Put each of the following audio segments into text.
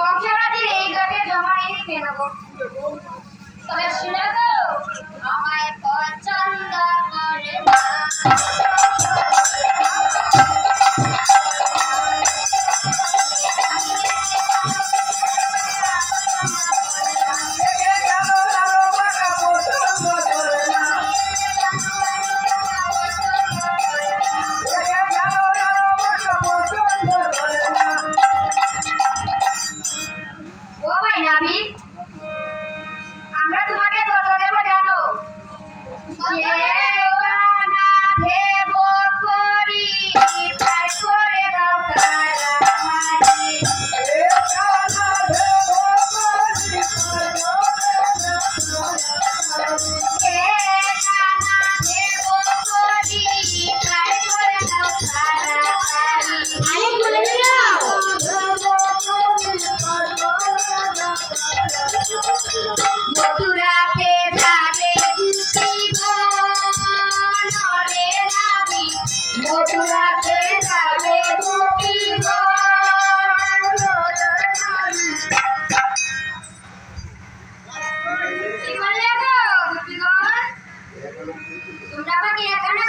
বংশাবলীর এই ঘাটে জমা এনে নেব। তবে শুনে তো আমায় পছন্দ করে না। আমরা তোমাকে কত দেব জানো? আমি এখানে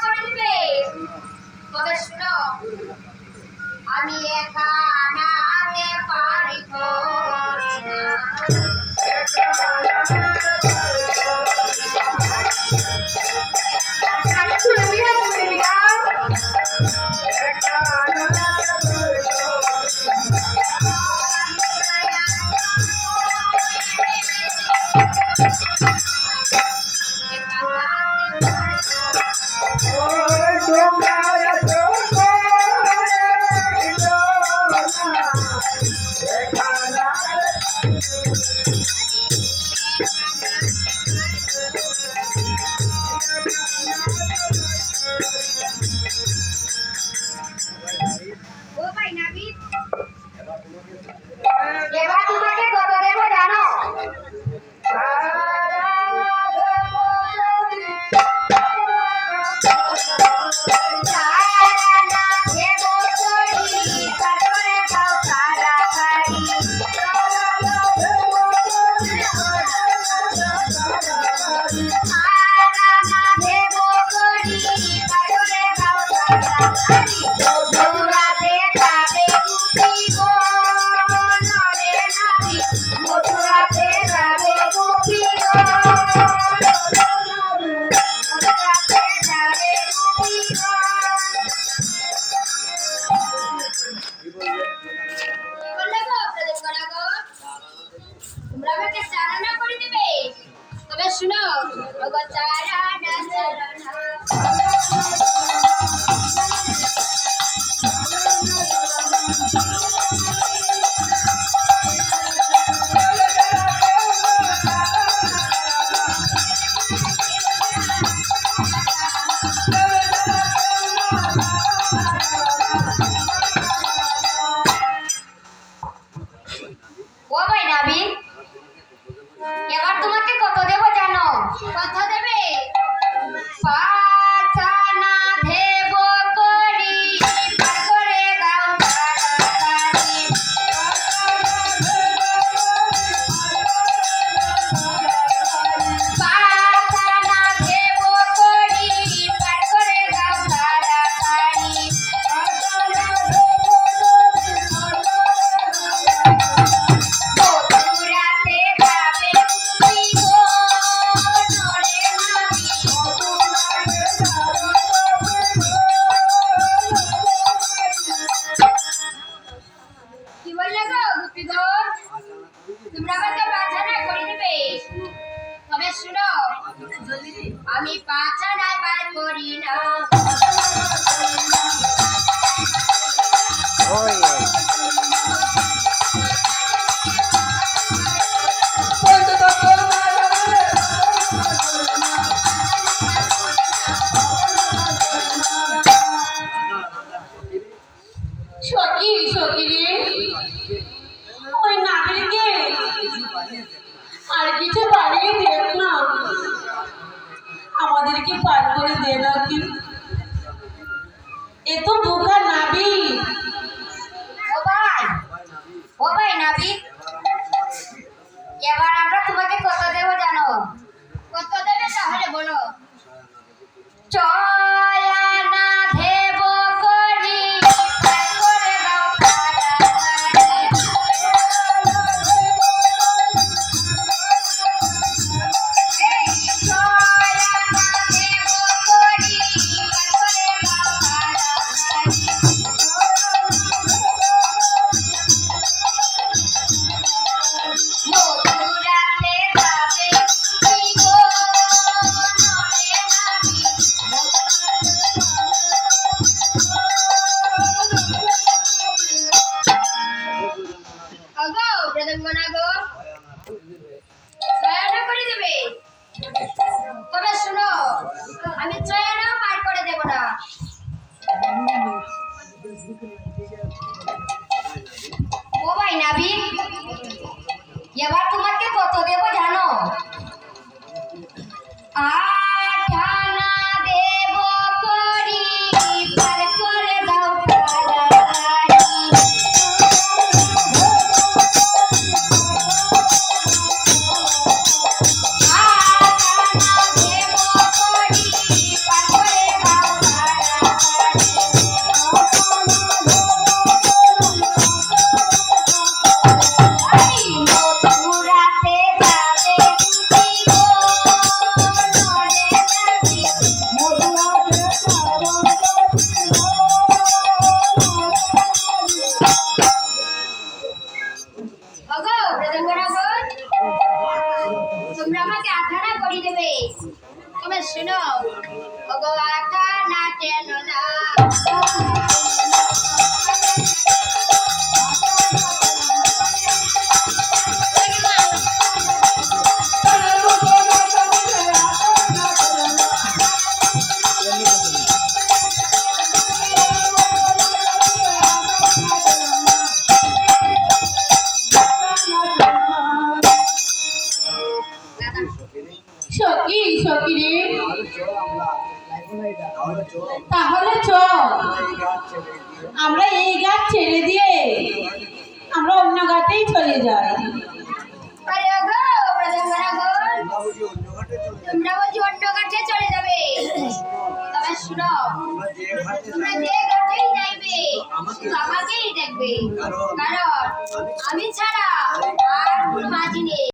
পারি এবার তোমাকে কত দেব জানো? তবে শুনো ও ভাই নাবি, এবার তোমাকে কত দেব জানো? কত দেবে? পাঁচানা দেব করি করে দাও তাড়াতাড়ি। পাঁচানা দেব করি করে দাও তাড়াতাড়ি। আমি পাঁচানায় পার করি না। সখী সখী রে, ওই নাবিলকে আর কিছু বাড়িয়ে দেখ না, আমাদেরকে পার করে দে না। কি এত বোকা নাবি। ও ভাই নাবি, চয়ানা দেব করি পার করে দাও পারাপারি। এই চয়ানা দেব করি পার করে দাও পারাপারি। মধুরাতে যাবে কি গো নরে নাবি। আগো মৃদঙ্গনা গো চয়না করে দেবে, তবে শুনো আমি চয়না পার করে দেব না। ও ভাই নাবিক, এবার তোমাকে কত দেব জানো? আঠানা দেব করি পার করে দাও পারাপারি। আঠানা দেব করি পার করে দাও পারাপারি। মধুরাতে যাবে কি গো নরে নাবি। ওগো মৃদঙ্গনা গো, তোমরা আমাকে আঠানা করি দেবে, তবে শুনো ওগো আঠানা কেন না। সখী সখী রে, তাহলে চল আমরা এই গাছ ছেড়ে দিয়ে আমরা অন্য ঘাটেই চলে যাই। আরে ওগো মৃদঙ্গনা গো, তোমরা বলছি অন্য ঘাটে চলে যাবে, তবে শুনো তোমরা যে ঘাটেই যাইবে শুধু আমাকেই দেখবে, কারণ আমি ছাড়া আর কোনো মাঝি নেই।